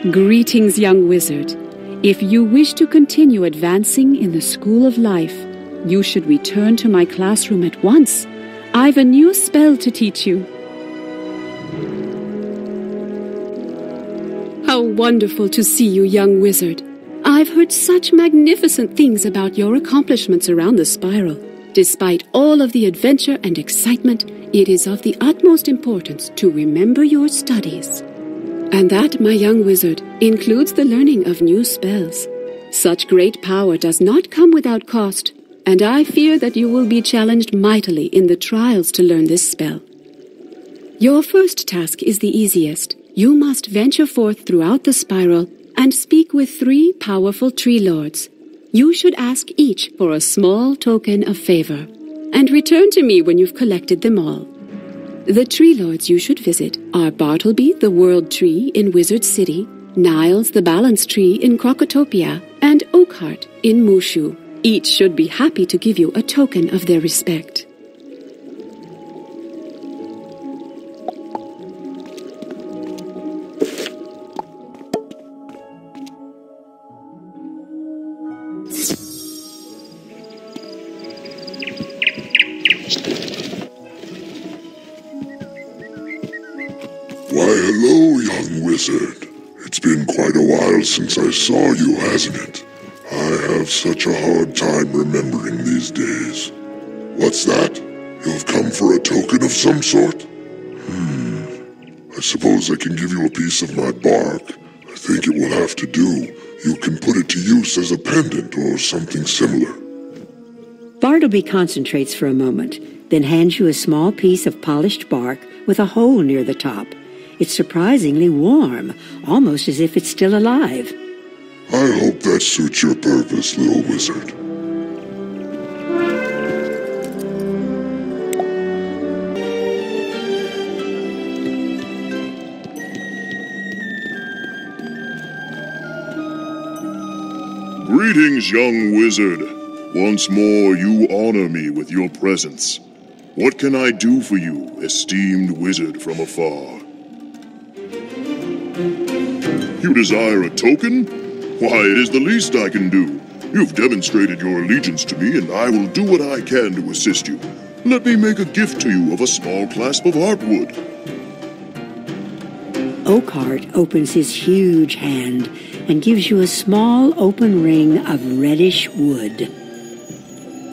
Greetings, young wizard. If you wish to continue advancing in the school of life, you should return to my classroom at once. I've a new spell to teach you. How wonderful to see you, young wizard. I've heard such magnificent things about your accomplishments around the spiral. Despite all of the adventure and excitement, it is of the utmost importance to remember your studies. And that, my young wizard, includes the learning of new spells. Such great power does not come without cost, and I fear that you will be challenged mightily in the trials to learn this spell. Your first task is the easiest. You must venture forth throughout the spiral and speak with 3 powerful tree lords. You should ask each for a small token of favor, and return to me when you've collected them all. The tree lords you should visit are Bartleby, the World Tree in Wizard City, Niles, the Balance Tree in Crocotopia, and Oakheart in Mushu. Each should be happy to give you a token of their respect. Why, hello, young wizard. It's been quite a while since I saw you, hasn't it? I have such a hard time remembering these days. What's that? You've come for a token of some sort? I suppose I can give you a piece of my bark. I think it will have to do. You can put it to use as a pendant or something similar. Bartleby concentrates for a moment, then hands you a small piece of polished bark with a hole near the top. It's surprisingly warm, almost as if it's still alive. I hope that suits your purpose, little wizard. Greetings, young wizard. Once more you honor me with your presence. What can I do for you, esteemed wizard from afar? You desire a token? Why, it is the least I can do. You've demonstrated your allegiance to me, and I will do what I can to assist you. Let me make a gift to you of a small clasp of heartwood. Oakheart opens his huge hand and gives you a small open ring of reddish wood.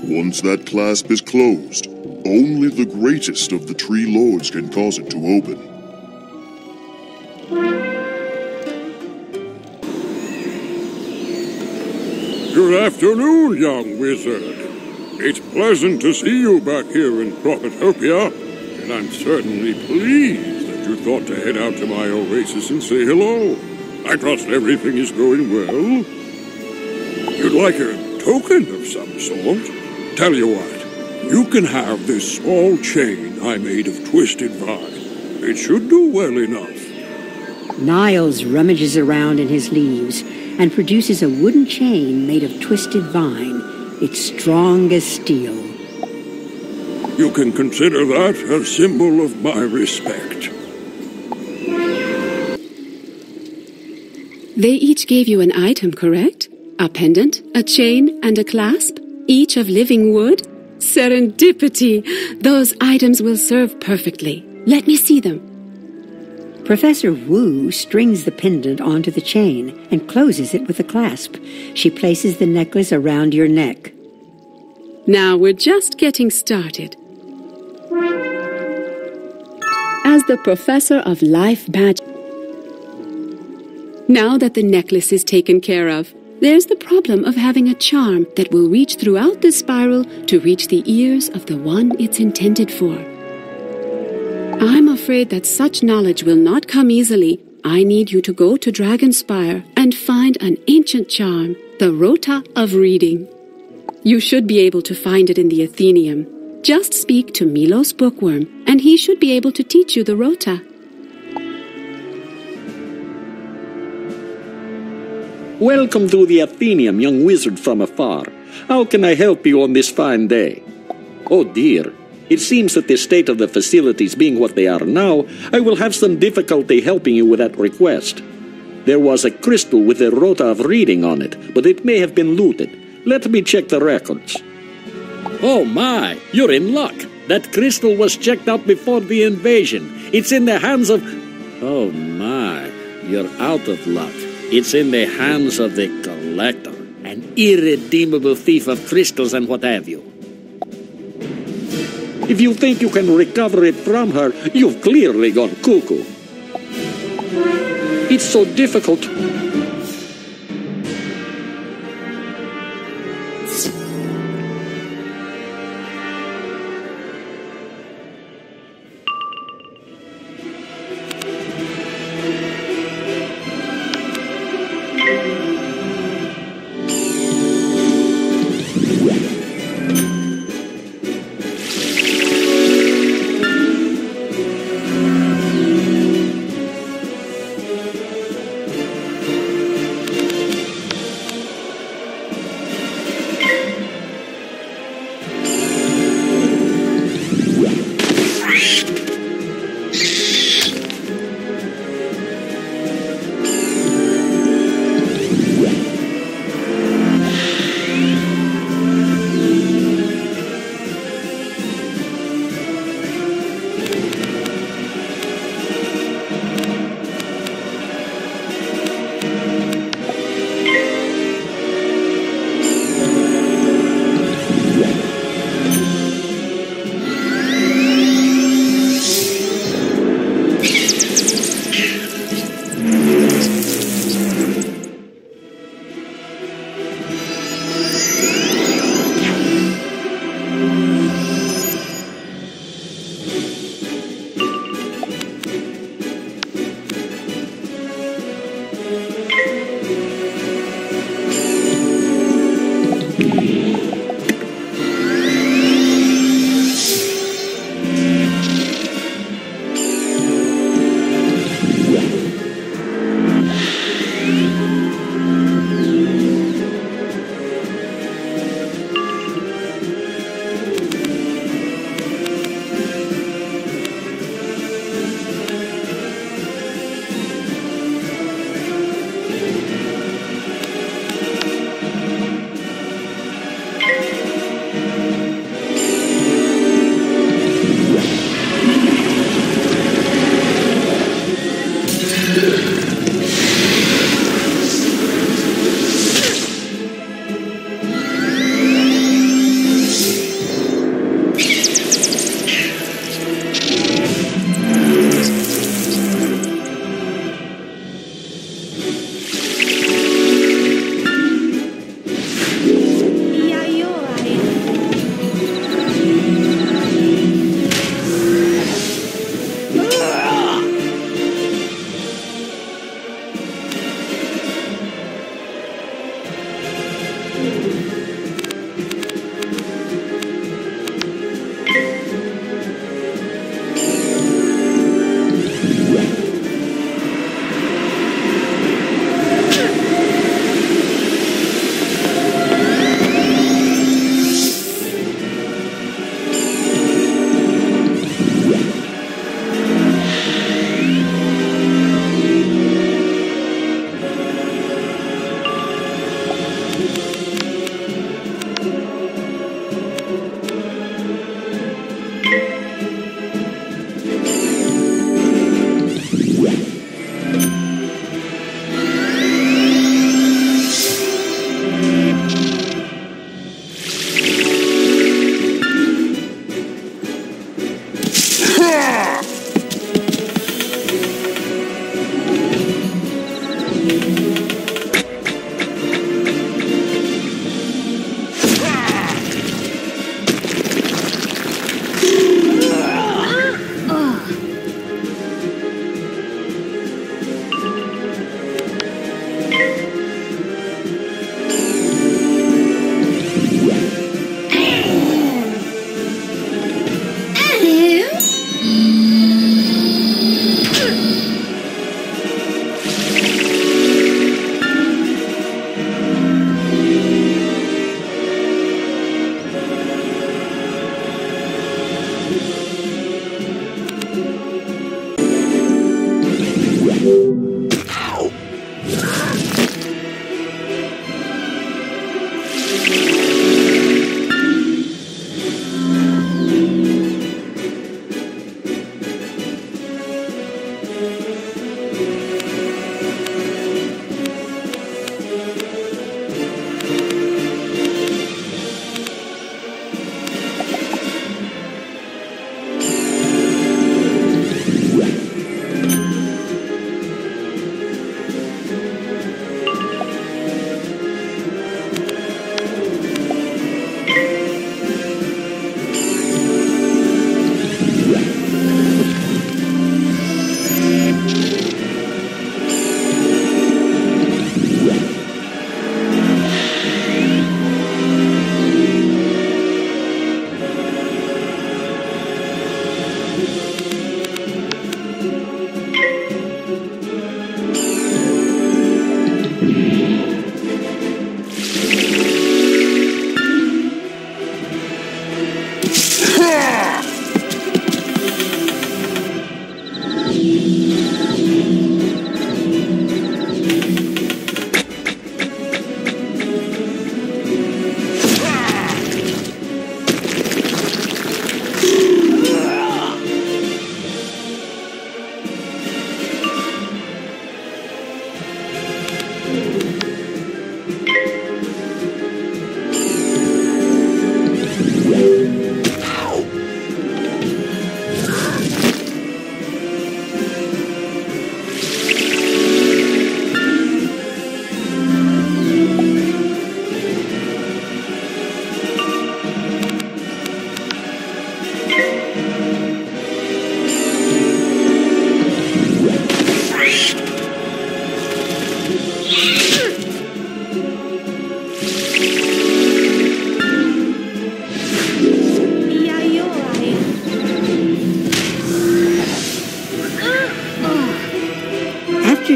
Once that clasp is closed, only the greatest of the tree lords can cause it to open. Good afternoon, young wizard. It's pleasant to see you back here in Crocotopia, and I'm certainly pleased that you thought to head out to my oasis and say hello. I trust everything is going well. You'd like a token of some sort? Tell you what, you can have this small chain I made of twisted vine. It should do well enough. Niles rummages around in his leaves and produces a wooden chain made of twisted vine. It's strong as steel. You can consider that a symbol of my respect. They each gave you an item, correct? A pendant, a chain, and a clasp? Each of living wood? Serendipity! Those items will serve perfectly. Let me see them. Professor Wu strings the pendant onto the chain and closes it with a clasp. She places the necklace around your neck. Now we're just getting started. As the Professor of Life Magic, now that the necklace is taken care of, there's the problem of having a charm that will reach throughout the spiral to reach the ears of the one it's intended for. I'm afraid that such knowledge will not come easily. I need you to go to Dragonspire and find an ancient charm, the Rota of Reading. You should be able to find it in the Athenaeum. Just speak to Milos Bookworm, and he should be able to teach you the Rota. Welcome to the Athenaeum, young wizard from afar. How can I help you on this fine day? Oh dear, it seems that the state of the facilities being what they are now, I will have some difficulty helping you with that request. There was a crystal with a rota of reading on it, but it may have been looted. Let me check the records. Oh my, you're in luck. That crystal was checked out before the invasion. It's in the hands of... Oh my, you're out of luck. It's in the hands of the collector, an irredeemable thief of crystals and what have you. If you think you can recover it from her, you've clearly gone cuckoo. It's so difficult.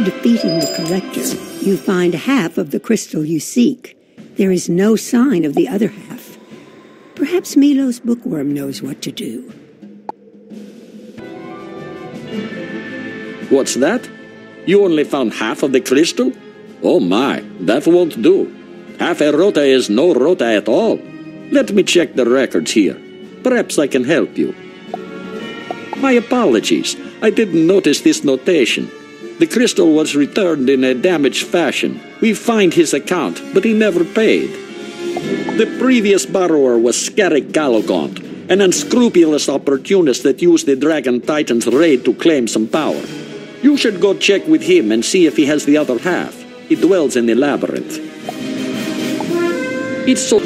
defeating the collector, you find half of the crystal you seek. There is no sign of the other half. Perhaps Milo's bookworm knows what to do. What's that? You only found half of the crystal? Oh my, that won't do. Half a rota is no rota at all. Let me check the records here. Perhaps I can help you. My apologies. I didn't notice this notation. The crystal was returned in a damaged fashion. We find his account, but he never paid. The previous borrower was Skerrick Galogont, an unscrupulous opportunist that used the Dragon Titan's raid to claim some power. You should go check with him and see if he has the other half. He dwells in the labyrinth. It's so...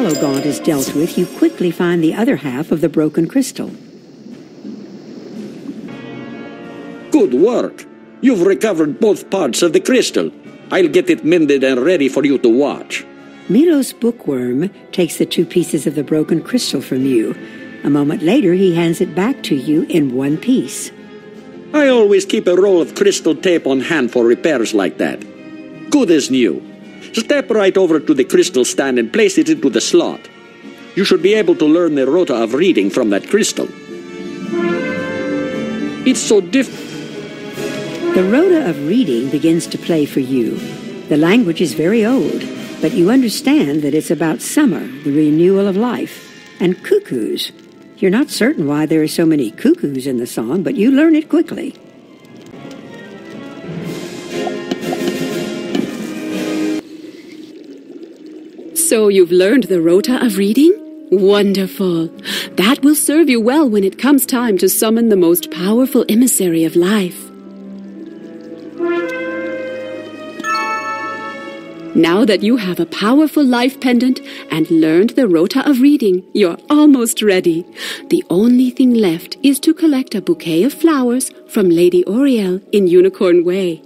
Mallow Gaunt is dealt with, you quickly find the other half of the broken crystal. Good work. You've recovered both parts of the crystal. I'll get it mended and ready for you to watch. Milo's bookworm takes the 2 pieces of the broken crystal from you. A moment later, he hands it back to you in one piece. I always keep a roll of crystal tape on hand for repairs like that. Good as new. Step right over to the crystal stand and place it into the slot. You should be able to learn the rota of reading from that crystal. It's so different. The rota of reading begins to play for you. The language is very old, but you understand that it's about summer, the renewal of life, and cuckoos. You're not certain why there are so many cuckoos in the song, but you learn it quickly. So you've learned the rota of reading? Wonderful. That will serve you well when it comes time to summon the most powerful emissary of life. Now that you have a powerful life pendant and learned the rota of reading, you're almost ready. The only thing left is to collect a bouquet of flowers from Lady Oriel in Unicorn Way.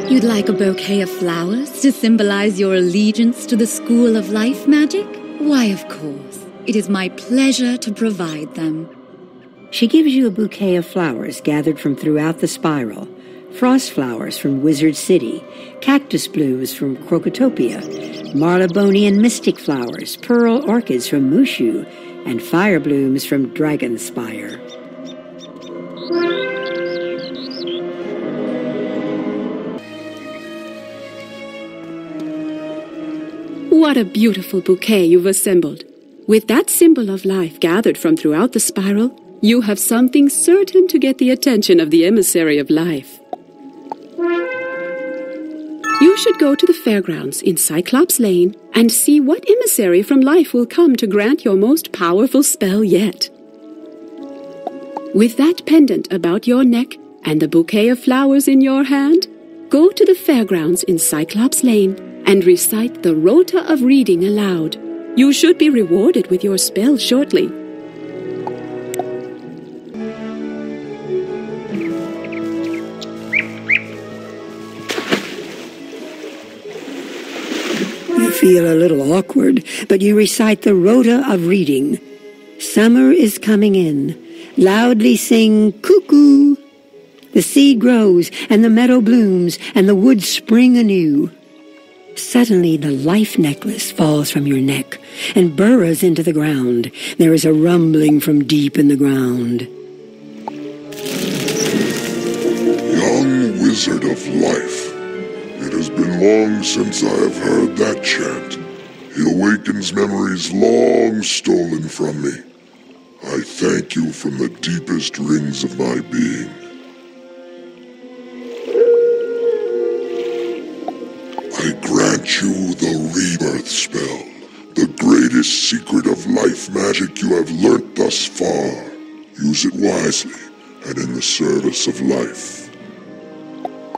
You'd like a bouquet of flowers to symbolize your allegiance to the School of Life Magic? Why, of course. It is my pleasure to provide them. She gives you a bouquet of flowers gathered from throughout the spiral. Frost flowers from Wizard City, cactus blooms from Crocotopia, Marlebonian mystic flowers, pearl orchids from Mushu, and fire blooms from Dragonspire. What a beautiful bouquet you've assembled. With that symbol of life gathered from throughout the spiral, you have something certain to get the attention of the emissary of life. You should go to the fairgrounds in Cyclops Lane and see what emissary from life will come to grant your most powerful spell yet. With that pendant about your neck and the bouquet of flowers in your hand, go to the fairgrounds in Cyclops Lane and recite the rota of reading aloud. You should be rewarded with your spell shortly. You feel a little awkward, but you recite the rota of reading. Summer is coming in. Loudly sing, cuckoo. The seed grows, and the meadow blooms, and the woods spring anew. Suddenly the life necklace falls from your neck and burrows into the ground. There is a rumbling from deep in the ground. Young wizard of life, it has been long since I have heard that chant. It awakens memories long stolen from me. I thank you from the deepest rings of my being. I grant you the Rebirth spell, the greatest secret of life magic you have learnt thus far. Use it wisely and in the service of life.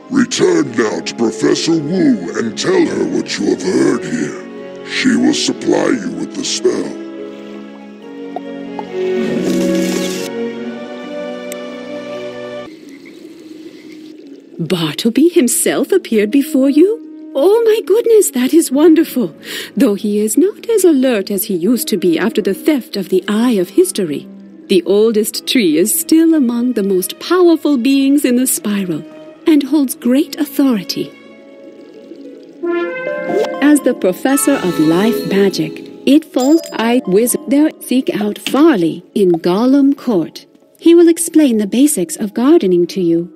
Return now to Professor Wu and tell her what you have heard here. She will supply you with the spell. Bartleby himself appeared before you? Oh my goodness, that is wonderful, though he is not as alert as he used to be after the theft of the Eye of History. The oldest tree is still among the most powerful beings in the spiral, and holds great authority. As the Professor of Life Magic, it falls I wizard there seek out Farley in Gollum Court. He will explain the basics of gardening to you.